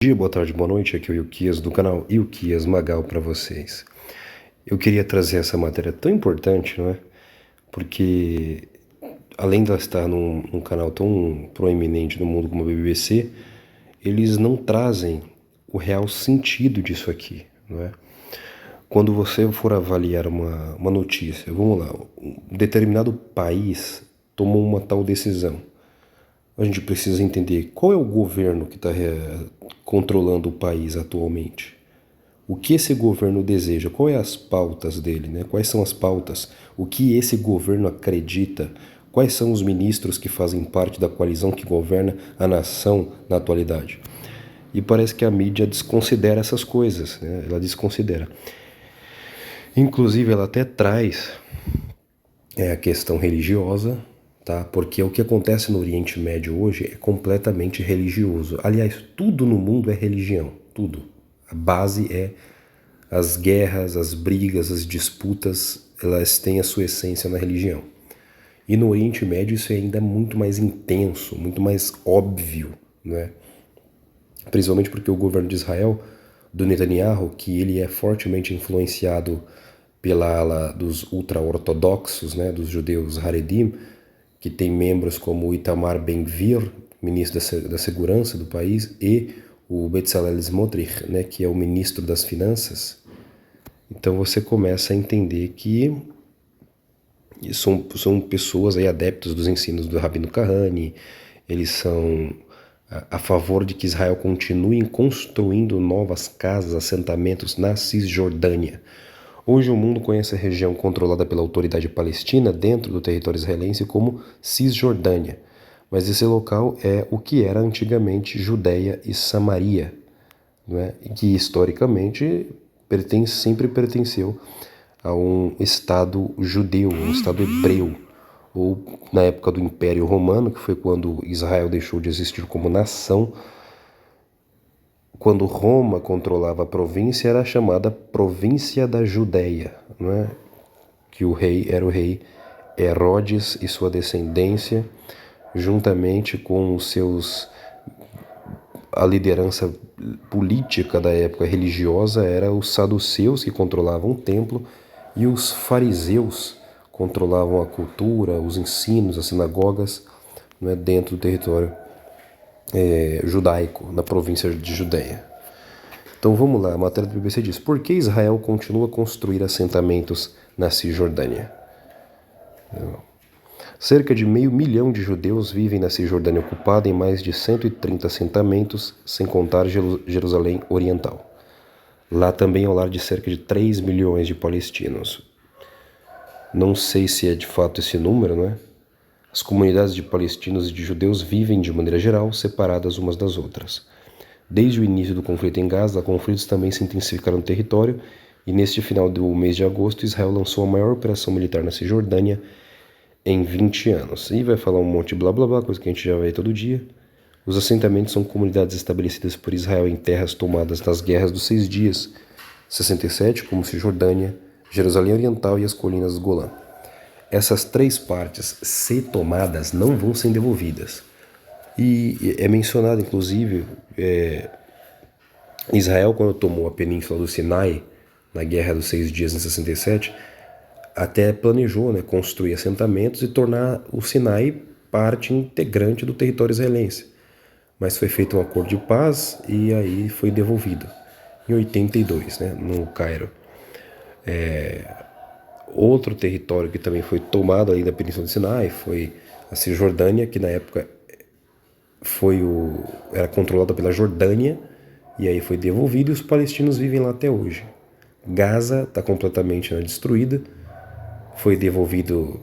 dia, boa tarde, boa noite. Aqui é o Ilquias do canal Ilquias Magal para vocês. Eu queria trazer essa matéria tão importante, não é? Porque além de ela estar num canal tão proeminente no mundo como a BBC, eles não trazem o real sentido disso aqui, não é? Quando você for avaliar uma notícia, vamos lá, um determinado país tomou uma tal decisão. A gente precisa entender qual é o governo que está controlando o país atualmente. O que esse governo deseja? Quais são as pautas dele, né? Quais são as pautas? O que esse governo acredita? Quais são os ministros que fazem parte da coalizão que governa a nação na atualidade? E parece que a mídia desconsidera essas coisas, né? Ela desconsidera. Inclusive, ela até traz a questão religiosa, tá? Porque o que acontece no Oriente Médio hoje é completamente religioso. Aliás, tudo no mundo é religião, tudo. A base é as guerras, as brigas, as disputas, elas têm a sua essência na religião. E no Oriente Médio isso é ainda muito mais intenso, muito mais óbvio, né? Principalmente porque o governo de Israel, do Netanyahu, que ele é fortemente influenciado pela ala dos ultra-ortodoxos, né, dos judeus Haredim, que tem membros como Itamar Ben-Gvir, ministro da Segurança do país, e o Bezalel Smotrich, né, que é o ministro das Finanças. Então você começa a entender que são pessoas aí adeptos dos ensinos do Rabino Kahane, eles são a favor de que Israel continue construindo novas casas, assentamentos na Cisjordânia. Hoje o mundo conhece a região controlada pela autoridade palestina dentro do território israelense como Cisjordânia, mas esse local é o que era antigamente Judeia e Samaria, não é? E que historicamente sempre pertenceu a um Estado judeu, um Estado hebreu, ou na época do Império Romano, que foi quando Israel deixou de existir como nação. Quando Roma controlava a província, era chamada Província da Judéia, não é? Que o rei era o rei Herodes e sua descendência, juntamente com a liderança política da época religiosa era os saduceus, que controlavam o templo, e os fariseus controlavam a cultura, os ensinos, as sinagogas, não é? Dentro do território judaico, na província de Judéia. Então vamos lá, a matéria do BBC diz: por que Israel continua a construir assentamentos na Cisjordânia? Cerca de 500 mil de judeus vivem na Cisjordânia ocupada em mais de 130 assentamentos, sem contar Jerusalém Oriental. Lá também é o lar de cerca de 3 milhões de palestinos. Não sei se é de fato esse número, não é? As comunidades de palestinos e de judeus vivem, de maneira geral, separadas umas das outras. Desde o início do conflito em Gaza, conflitos também se intensificaram no território, e neste final do mês de agosto, Israel lançou a maior operação militar na Cisjordânia em 20 anos. E vai falar um monte de blá blá blá, coisa que a gente já vê todo dia. Os assentamentos são comunidades estabelecidas por Israel em terras tomadas nas guerras dos 6 dias, 67, como Cisjordânia, Jerusalém Oriental e as colinas do Golã. Essas 3 partes, se tomadas, não vão ser devolvidas. E é mencionado, inclusive, Israel, quando tomou a península do Sinai, na Guerra dos 6 Dias, em 67, até planejou, né, construir assentamentos e tornar o Sinai parte integrante do território israelense. Mas foi feito um acordo de paz e aí foi devolvido, em 82, né, no Cairo. Outro território que também foi tomado ali da Península do Sinai foi a Cisjordânia, que na época era controlada pela Jordânia, e aí foi devolvido e os palestinos vivem lá até hoje. Gaza está completamente destruída, foi devolvido,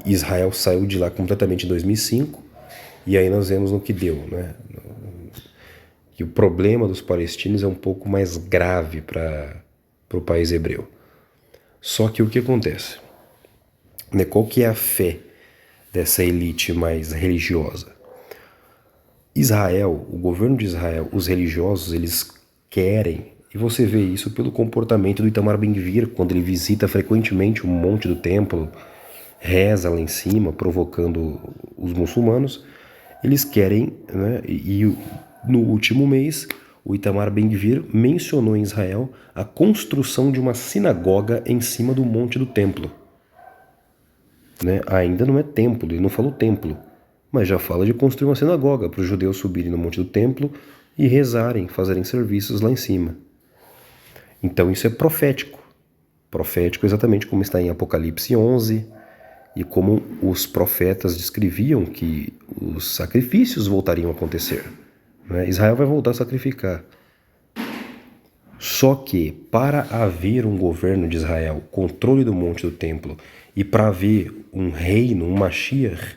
Israel saiu de lá completamente em 2005, e aí nós vemos no que deu, né? Que o problema dos palestinos é um pouco mais grave para o país hebreu. Só que o que acontece? Né? Qual que é a fé dessa elite mais religiosa? Israel, o governo de Israel, os religiosos, eles querem, e você vê isso pelo comportamento do Itamar Ben-Gvir, quando ele visita frequentemente o monte do templo, reza lá em cima, provocando os muçulmanos. Eles querem, né, e no último mês, o Itamar Ben-Gvir mencionou em Israel a construção de uma sinagoga em cima do Monte do Templo. Né? Ainda não é templo, ele não falou templo, mas já fala de construir uma sinagoga para os judeus subirem no Monte do Templo e rezarem, fazerem serviços lá em cima. Então isso é profético. Profético exatamente como está em Apocalipse 11 e como os profetas descreviam que os sacrifícios voltariam a acontecer. Né? Israel vai voltar a sacrificar. Só que para haver um governo de Israel, controle do Monte do Templo e para haver um reino, um Mashiach,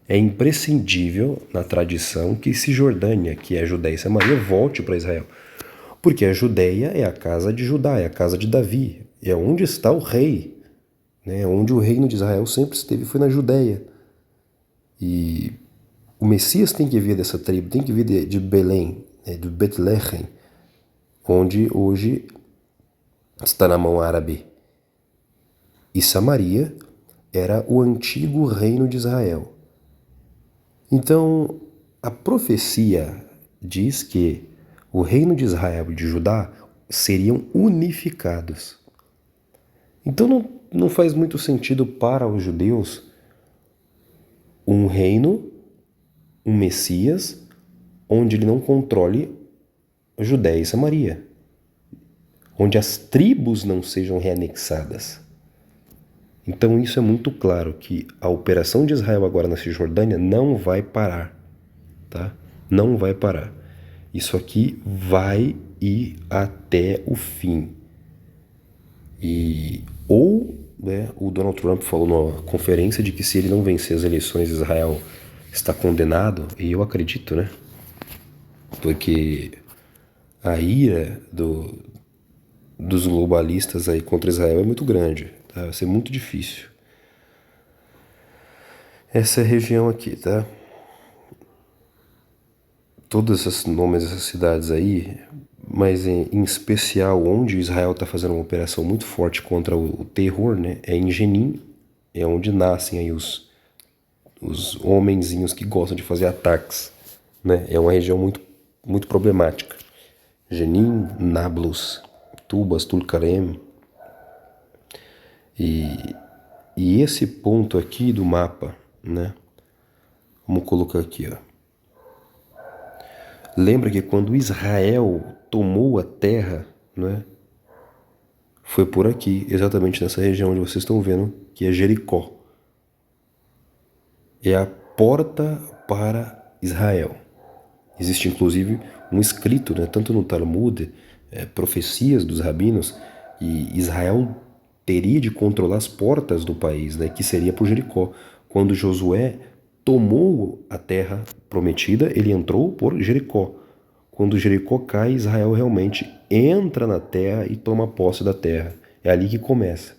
é imprescindível na tradição que Cisjordânia, que é a Judéia e Samaria, volte para Israel. Porque a Judéia é a casa de Judá, é a casa de Davi, é onde está o rei. Né? Onde o reino de Israel sempre esteve foi na Judéia. E o Messias tem que vir dessa tribo, tem que vir de Belém, né? De Betlehem, onde hoje está na mão árabe. E Samaria era o antigo reino de Israel. Então, a profecia diz que o reino de Israel e de Judá seriam unificados. Então não faz muito sentido para os judeus um reino, um Messias, onde ele não controle a Judéia e Samaria, onde as tribos não sejam reanexadas. Então isso é muito claro, que a operação de Israel agora na Cisjordânia não vai parar, tá? Não vai parar. Isso aqui vai ir até o fim. Né, o Donald Trump falou numa conferência de que se ele não vencer as eleições, Israel está condenado, e eu acredito, né? Porque a ira dos globalistas aí contra Israel é muito grande, tá? Vai ser muito difícil. Essa é a região aqui, tá? Todos esses nomes dessas cidades aí, mas em especial onde Israel está fazendo uma operação muito forte contra o terror, né? É em Jenin, é onde nascem aí os homenzinhos que gostam de fazer ataques, né? É uma região muito problemática. Jenin, Nablus, Tubas, Tulkarem. E esse ponto aqui do mapa, né? Vamos colocar aqui, ó. Lembra que quando Israel tomou a terra, né? Foi por aqui, exatamente nessa região onde vocês estão vendo, que é Jericó. É a porta para Israel. Existe inclusive um escrito, né, tanto no Talmud, profecias dos rabinos, e Israel teria de controlar as portas do país, né, que seria por Jericó. Quando Josué tomou a terra prometida, ele entrou por Jericó. Quando Jericó cai, Israel realmente entra na terra e toma posse da terra. É ali que começa.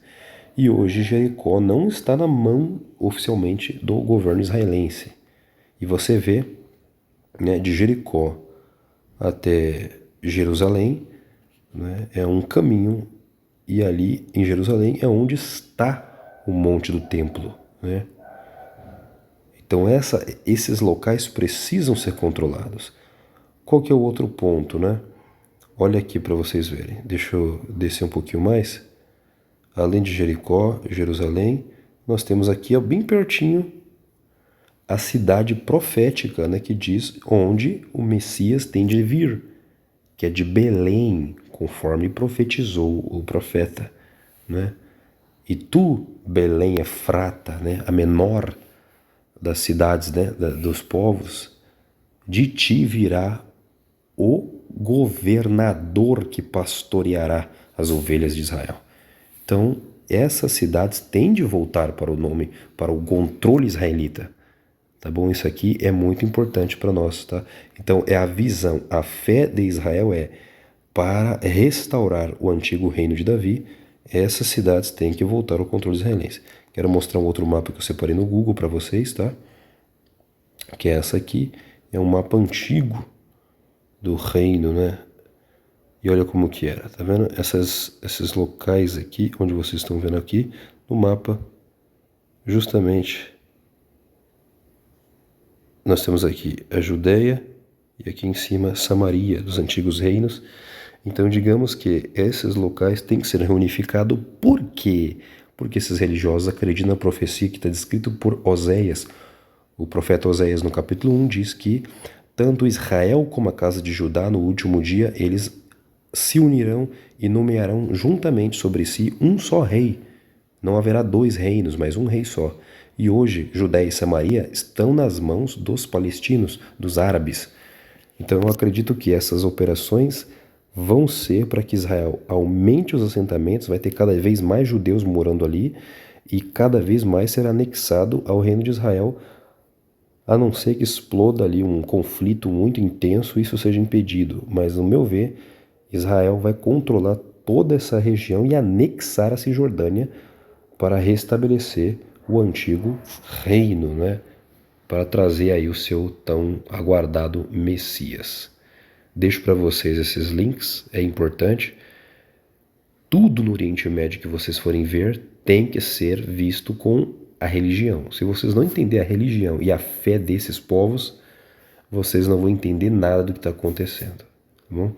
E hoje Jericó não está na mão oficialmente do governo israelense. E você vê, né, de Jericó até Jerusalém, né, é um caminho, e ali em Jerusalém é onde está o Monte do Templo, né? Então esses locais precisam ser controlados. Qual que é o outro ponto, né? Olha aqui para vocês verem. Deixa eu descer um pouquinho mais. Além de Jericó, Jerusalém, nós temos aqui, ó, bem pertinho, a cidade profética, né, que diz onde o Messias tem de vir, que é de Belém, conforme profetizou o profeta, né? E tu, Belém Efrata, né, a menor das cidades, né, dos povos, de ti virá o governador que pastoreará as ovelhas de Israel. Então, essas cidades têm de voltar para o nome, para o controle israelita. Tá bom? Isso aqui é muito importante para nós, tá? Então, é a visão, a fé de Israel é para restaurar o antigo reino de Davi, essas cidades têm que voltar ao controle israelense. Quero mostrar um outro mapa que eu separei no Google para vocês, tá? Que é essa aqui, é um mapa antigo do reino, né? E olha como que era, tá vendo? Esses locais aqui, onde vocês estão vendo aqui, no mapa, justamente, nós temos aqui a Judéia e aqui em cima Samaria, dos antigos reinos. Então digamos que esses locais têm que ser reunificados. Por quê? Porque esses religiosos acreditam na profecia que está descrito por Oséias. O profeta Oséias, no capítulo 1, diz que tanto Israel como a casa de Judá, no último dia, eles se unirão e nomearão juntamente sobre si um só rei. Não haverá dois reinos, mas um rei só. E hoje, Judéia e Samaria estão nas mãos dos palestinos, dos árabes. Então eu acredito que essas operações vão ser para que Israel aumente os assentamentos, vai ter cada vez mais judeus morando ali e cada vez mais será anexado ao reino de Israel, a não ser que exploda ali um conflito muito intenso e isso seja impedido. Mas, no meu ver, Israel vai controlar toda essa região e anexar a Cisjordânia para restabelecer o antigo reino, né? Para trazer aí o seu tão aguardado Messias. Deixo para vocês esses links, é importante. Tudo no Oriente Médio que vocês forem ver tem que ser visto com a religião. Se vocês não entenderem a religião e a fé desses povos, vocês não vão entender nada do que está acontecendo. Tá bom?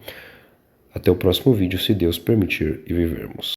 Até o próximo vídeo, se Deus permitir e vivermos.